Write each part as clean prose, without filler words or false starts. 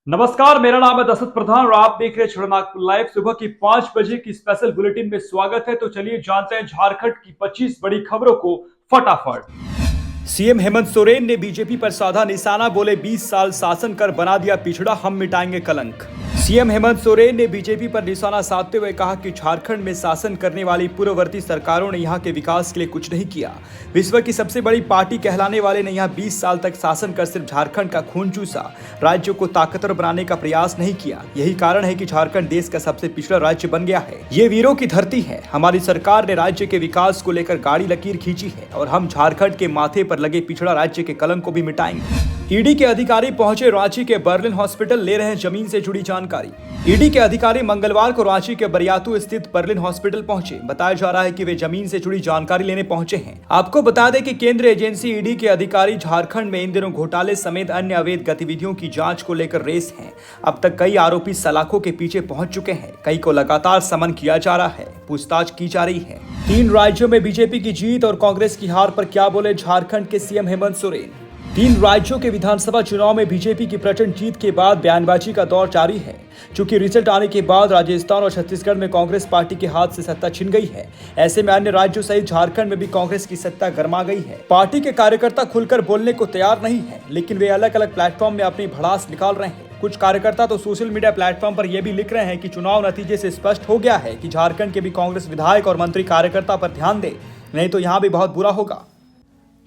नमस्कार, मेरा नाम है दशरथ प्रधान और आप देख रहे हैं छड़नागपुर लाइव। सुबह की 5 बजे की स्पेशल बुलेटिन में स्वागत है। तो चलिए जानते हैं झारखंड की 25 बड़ी खबरों को फटाफट। सीएम हेमंत सोरेन ने बीजेपी पर साधा निशाना, बोले 20 साल शासन कर बना दिया पिछड़ा, हम मिटाएंगे कलंक। सीएम हेमंत सोरेन ने बीजेपी पर निशाना साधते हुए कहा कि झारखंड में शासन करने वाली पूर्ववर्ती सरकारों ने यहां के विकास के लिए कुछ नहीं किया। विश्व की सबसे बड़ी पार्टी कहलाने वाले ने यहां 20 साल तक शासन कर सिर्फ झारखंड का खून चूसा, राज्य को ताकतवर बनाने का प्रयास नहीं किया। यही कारण है कि झारखंड देश का सबसे पिछड़ा राज्य बन गया है। ये वीरों की धरती है। हमारी सरकार ने राज्य के विकास को लेकर गाड़ी लकीर खींची है और हम झारखंड के माथे पर लगे पिछड़ा राज्य के कलंक को भी मिटाएंगे। ईडी के अधिकारी पहुंचे रांची के बर्लिन हॉस्पिटल, ले रहे हैं जमीन से जुड़ी जानकारी। ईडी के अधिकारी मंगलवार को रांची के बरियातू स्थित बर्लिन हॉस्पिटल पहुंचे। बताया जा रहा है कि वे जमीन से जुड़ी जानकारी लेने पहुंचे हैं। आपको बता दें कि केंद्रीय एजेंसी ईडी के अधिकारी झारखंड में इन दिनों घोटाले समेत अन्य अवैध गतिविधियों की जांच को लेकर रेस हैं। अब तक कई आरोपी सलाखों के पीछे पहुंच चुके हैं। कई को लगातार समन किया जा रहा है, पूछताछ की जा रही है। 3 राज्यों में बीजेपी की जीत और कांग्रेस की हार पर क्या बोले झारखंड के सीएम हेमंत सोरेन। 3 राज्यों के विधानसभा चुनाव में बीजेपी की प्रचंड जीत के बाद बयानबाजी का दौर जारी है। चूंकि रिजल्ट आने के बाद राजस्थान और छत्तीसगढ़ में कांग्रेस पार्टी के हाथ से सत्ता छिन गई है, ऐसे में अन्य राज्यों सहित झारखंड में भी कांग्रेस की सत्ता गरमा गई है। पार्टी के कार्यकर्ता खुलकर बोलने को तैयार नहीं है, लेकिन वे अलग अलग प्लेटफॉर्म में अपनी भड़ास निकाल रहे हैं। कुछ कार्यकर्ता तो सोशल मीडिया प्लेटफॉर्म पर यह भी लिख रहे हैं कि चुनाव नतीजे से स्पष्ट हो गया है कि झारखंड के भी कांग्रेस विधायक और मंत्री कार्यकर्ता पर ध्यान दे, नहीं तो यहाँ भी बहुत बुरा होगा।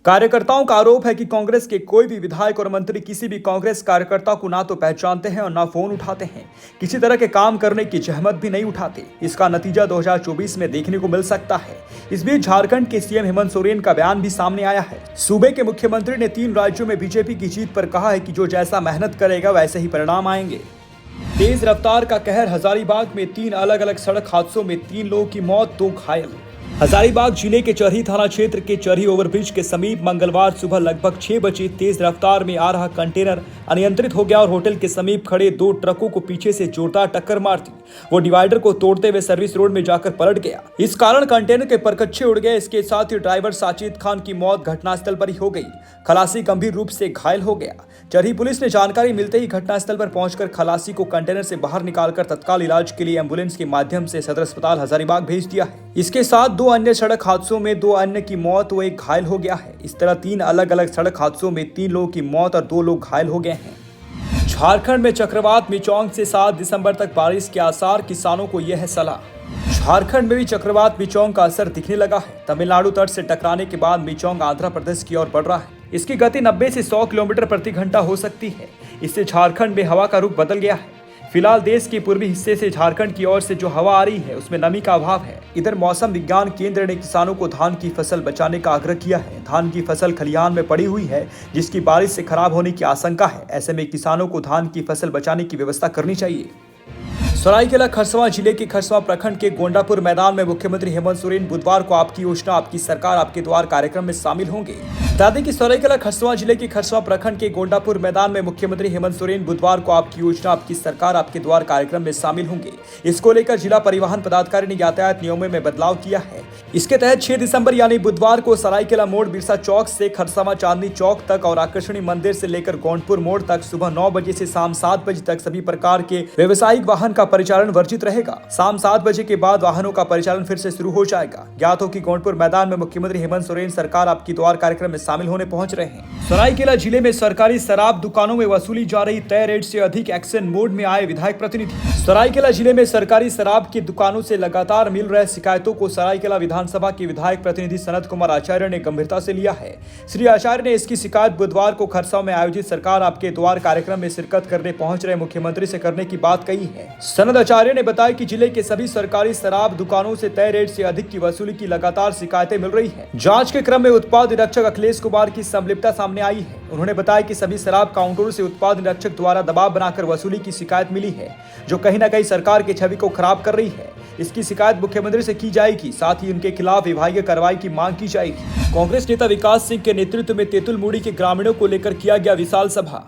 कार्यकर्ताओं का आरोप है कि कांग्रेस के कोई भी विधायक और मंत्री किसी भी कांग्रेस कार्यकर्ता को ना तो पहचानते हैं और ना फोन उठाते हैं, किसी तरह के काम करने की जहमत भी नहीं उठाते। इसका नतीजा 2024 में देखने को मिल सकता है। इस बीच झारखंड के सीएम हेमंत सोरेन का बयान भी सामने आया है। सूबे के मुख्यमंत्री ने 3 राज्यों में बीजेपी की जीत पर कहा है कि जो जैसा मेहनत करेगा वैसे ही परिणाम आएंगे। तेज रफ्तार का कहर, हजारीबाग में 3 अलग अलग सड़क हादसों में 3 लोगों की मौत, 2 घायल। हजारीबाग जिले के चरही थाना क्षेत्र के चरही ओवरब्रिज के समीप मंगलवार सुबह लगभग 6 बजे तेज रफ्तार में आ रहा कंटेनर अनियंत्रित हो गया और होटल के समीप खड़े 2 ट्रकों को पीछे से जोरदार टक्कर मार दी। वो डिवाइडर को तोड़ते हुए सर्विस रोड में जाकर पलट गया। इस कारण कंटेनर के परकच्चे उड़ गए। इसके साथ ही ड्राइवर साजिद खान की मौत घटनास्थल पर ही हो गई। खलासी गंभीर रूप से घायल हो गया। चरही पुलिस ने जानकारी मिलते ही घटनास्थल पर पहुंचकर खलासी को कंटेनर से बाहर निकालकर तत्काल इलाज के लिए एम्बुलेंस के माध्यम से सदर अस्पताल हजारीबाग भेज दिया है। इसके साथ 2 अन्य सड़क हादसों में 2 अन्य की मौत व 1 घायल हो गया है। इस तरह 3 अलग अलग सड़क हादसों में 3 लोगों की मौत और 2 लोग घायल हो गए हैं। झारखंड में चक्रवात मिचौंग से 7 दिसंबर तक बारिश के आसार, किसानों को यह है सलाह। झारखंड में भी चक्रवात मिचौंग का असर दिखने लगा है। तमिलनाडु तट से टकराने के बाद मिचौंग आंध्र प्रदेश की ओर बढ़ रहा है। इसकी गति 90 से 100 किलोमीटर प्रति घंटा हो सकती है। इससे झारखंड में हवा का रुख बदल गया है। फिलहाल देश के पूर्वी हिस्से से झारखंड की ओर से जो हवा आ रही है उसमें नमी का अभाव है। इधर मौसम विज्ञान केंद्र ने किसानों को धान की फसल बचाने का आग्रह किया है। धान की फसल खलिहान में पड़ी हुई है, जिसकी बारिश से खराब होने की आशंका है। ऐसे में किसानों को धान की फसल बचाने की व्यवस्था करनी चाहिए। सरायकेला खरसावां जिले के खरसावां प्रखंड के गोंडापुर मैदान में मुख्यमंत्री हेमंत सोरेन बुधवार को आपकी योजना आपकी सरकार आपके द्वार कार्यक्रम में शामिल होंगे। बता दें कि सरायकेला खरसावां जिले के खरसावां प्रखंड के गोंडापुर मैदान में मुख्यमंत्री हेमंत सोरेन बुधवार को आपकी योजना आपकी सरकार आपके द्वार कार्यक्रम में शामिल होंगे। इसको लेकर जिला परिवहन पदाधिकारी ने यातायात नियमों में बदलाव किया है। इसके तहत 6 दिसंबर यानी बुधवार को सरायकेला मोड़ बिरसा चौक से खरसावां चांदनी चौक तक और आकर्षणी मंदिर से लेकर गोंडपुर मोड़ तक सुबह 9 बजे से शाम 7 बजे तक सभी प्रकार के व्यवसायिक वाहन का परिचालन वर्जित रहेगा। शाम 7 बजे के बाद वाहनों का परिचालन फिर से शुरू हो जाएगा। ज्ञात हो कि गोंडपुर मैदान में मुख्यमंत्री हेमंत सोरेन सरकार आपकी द्वार कार्यक्रम में शामिल होने पहुंच रहे हैं। सरायकेला जिले में सरकारी शराब दुकानों में वसूली जा रही तय रेट से अधिक एक्शन मोड में आए विधायक प्रतिनिधि। सरायकेला जिले में सरकारी शराब की दुकानों से लगातार मिल रहे शिकायतों को सरायकेला विधानसभा के विधायक प्रतिनिधि सनत कुमार आचार्य ने गंभीरता से लिया है। श्री आचार्य ने इसकी शिकायत बुधवार को खरसावां में आयोजित सरकार आपके द्वार कार्यक्रम में शिरकत करने पहुंच रहे मुख्यमंत्री से करने की बात कही है। सनत आचार्य ने बताया कि जिले के सभी सरकारी शराब दुकानों से तय रेट से अधिक की वसूली की लगातार शिकायतें मिल रही है। जांच के क्रम में उत्पाद निरीक्षक अखिलेश कुमार की संलिप्तता सामने आई है। उन्होंने बताया कि सभी शराब काउंटरों से उत्पाद निरीक्षक द्वारा दबाव बनाकर वसूली की शिकायत मिली है, जो कहीं न कहीं सरकार की छवि को खराब कर रही है। इसकी शिकायत मुख्यमंत्री से की जाएगी, साथ ही उनके खिलाफ विभागीय कार्रवाई की मांग की जाएगी। कांग्रेस नेता विकास सिंह के नेतृत्व में तेतुलमुड़ी के ग्रामीणों को लेकर किया गया विशाल सभा।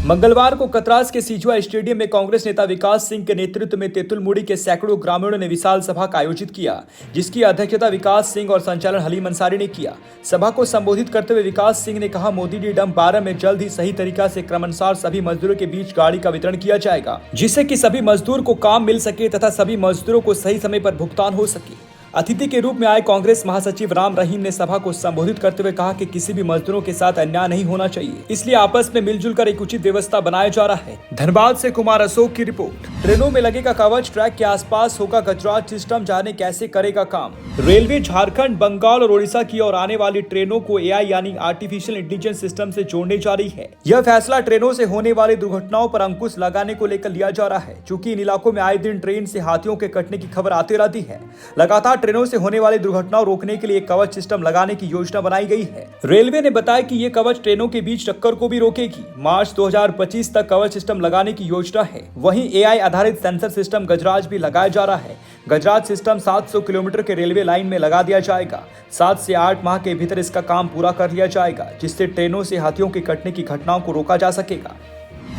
मंगलवार को कतरास के सिजुआ स्टेडियम में कांग्रेस नेता विकास सिंह के नेतृत्व में तेतुलमुड़ी के सैकड़ों ग्रामीणों ने विशाल सभा का आयोजित किया, जिसकी अध्यक्षता विकास सिंह और संचालन हलीम अंसारी ने किया। सभा को संबोधित करते हुए विकास सिंह ने कहा, मोदी डी डंप 12 में जल्द ही सही तरीका से क्रमानुसार सभी मजदूरों के बीच गाड़ी का वितरण किया जाएगा, जिससे कि सभी मजदूर को काम मिल सके तथा सभी मजदूरों को सही समय पर भुगतान हो सके। अतिथि के रूप में आए कांग्रेस महासचिव राम रहीम ने सभा को संबोधित करते हुए कहा कि किसी भी मजदूरों के साथ अन्याय नहीं होना चाहिए, इसलिए आपस में मिलजुल कर एक उचित व्यवस्था बनाया जा रहा है। धनबाद से कुमार अशोक की रिपोर्ट। ट्रेनों में लगेगा कवच, ट्रैक के आसपास होगा गजराज सिस्टम, जाने कैसे करेगा काम। रेलवे झारखंड, बंगाल और ओडिशा की ओर आने वाली ट्रेनों को एआई यानी आर्टिफिशियल इंटेलिजेंस सिस्टम से जोड़ने जा रही है। यह फैसला ट्रेनों से होने वाली दुर्घटनाओं पर अंकुश लगाने को लेकर लिया जा रहा है, चूंकि इन इलाकों में आए दिन ट्रेन से हाथियों के कटने की खबर आती रहती है। लगातार ट्रेनों से होने वाली दुर्घटनाओं रोकने के लिए कवच सिस्टम लगाने की योजना बनाई गई है। रेलवे ने बताया कि ये कवच ट्रेनों के बीच टक्कर को भी रोकेगी। मार्च 2025 तक कवच सिस्टम लगाने की योजना है। वहीं एआई आधारित सेंसर सिस्टम गजराज भी लगाया जा रहा है। गजराज सिस्टम 700 किलोमीटर के रेलवे लाइन में लगा दिया जाएगा। 7 से 8 माह के भीतर इसका काम पूरा कर लिया जाएगा, जिससे ट्रेनों से हाथियों के कटने की घटनाओं को रोका जा सकेगा।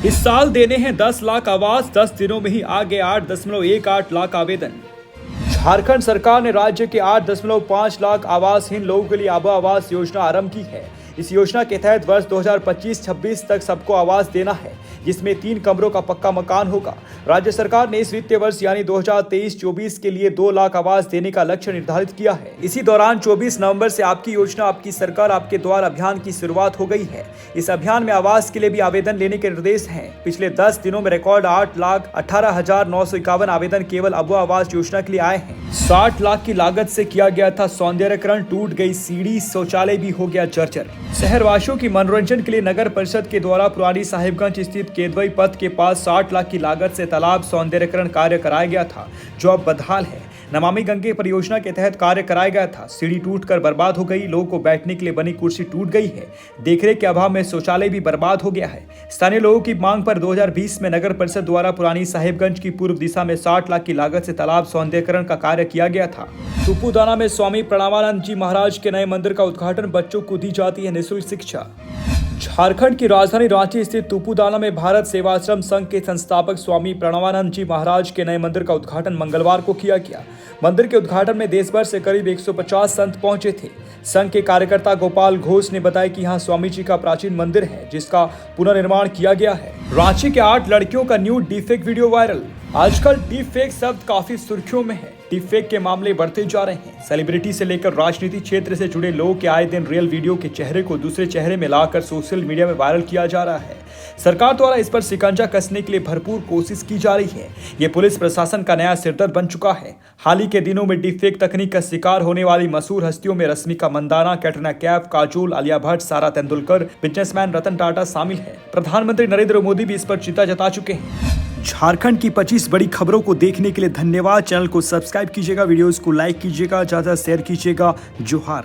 इस साल देने हैं 10 लाख आवास, 10 दिनों में ही आगे 8.18 लाख आवेदन। झारखंड सरकार ने राज्य के 8.5 लाख आवासहीन लोगों के लिए आबा आवास योजना आरंभ की है। इस योजना के तहत वर्ष 2025-26 तक सबको आवास देना है, जिसमें 3 कमरों का पक्का मकान होगा। राज्य सरकार ने इस वित्तीय वर्ष यानी 2023-24 के लिए 2 लाख आवास देने का लक्ष्य निर्धारित किया है। इसी दौरान 24 नवंबर से आपकी योजना आपकी सरकार आपके द्वार अभियान की शुरुआत हो गई है। इस अभियान में आवास के लिए भी आवेदन लेने के निर्देश हैं। पिछले 10 दिनों में रिकॉर्ड 8,18,951 आवेदन केवल अबुआ आवास योजना के लिए आए हैं। 60 लाख की लागत से किया गया था सौंदर्यकरण, टूट गई सीढ़ी, शौचालय भी हो गया जर्जर। शहरवासियों की मनोरंजन के लिए नगर परिषद के द्वारा पुरानी साहिबगंज स्थित केदवई पथ के पास 60 लाख की लागत से तालाब सौंदर्यकरण कार्य कराया गया था, जो अब बदहाल है। नमामि गंगे परियोजना के तहत कार्य कराया गया था। सीढ़ी टूटकर बर्बाद हो गई, लोगों को बैठने के लिए बनी कुर्सी टूट गई है। देखरेख के अभाव में शौचालय भी बर्बाद हो गया है। स्थानीय लोगों की मांग पर 2020 में नगर परिषद द्वारा पुरानी साहिबगंज की पूर्व दिशा में 60 लाख की लागत से तालाब सौंदर्यकरण का कार्य किया गया था। तुपुदाना में स्वामी प्रणवानंद जी महाराज के नए मंदिर का उद्घाटन, बच्चों को दी जाती है निःशुल्क शिक्षा। झारखंड की राजधानी रांची स्थित तुपुदाना में भारत सेवाश्रम संघ के संस्थापक स्वामी प्रणवानंद जी महाराज के नए मंदिर का उद्घाटन मंगलवार को किया गया। मंदिर के उद्घाटन में देश भर से करीब 150 संत पहुंचे थे। संघ के कार्यकर्ता गोपाल घोष ने बताया कि यहाँ स्वामी जी का प्राचीन मंदिर है, जिसका पुनर्निर्माण किया गया है। रांची के 8 लड़कियों का न्यू डीफेक वीडियो वायरल। आजकल डीफेक शब्द काफी सुर्खियों में है। डीफेक के मामले बढ़ते जा रहे हैं। सेलिब्रिटी से लेकर राजनीति क्षेत्र से जुड़े लोगों के आए दिन रियल वीडियो के चेहरे को दूसरे चेहरे में लाकर सोशल मीडिया में वायरल किया जा रहा है। सरकार द्वारा इस पर शिकंजा कसने के लिए भरपूर कोशिश की जा रही है। ये पुलिस प्रशासन का नया सिरदर्द बन चुका है। हाल ही के दिनों में डीफेक तकनीक का शिकार होने वाली मशहूर हस्तियों में रश्मिका मंदाना, कैटरीना कैफ, काजोल, आलिया भट्ट, सारा तेंदुलकर, बिजनेसमैन रतन टाटा शामिल है। प्रधानमंत्री नरेंद्र मोदी भी इस पर चिंता जता चुके हैं। झारखंड की 25 बड़ी खबरों को देखने के लिए धन्यवाद। चैनल को सब्सक्राइब कीजिएगा, वीडियोस को लाइक कीजिएगा, ज्यादा शेयर कीजिएगा। जोहार।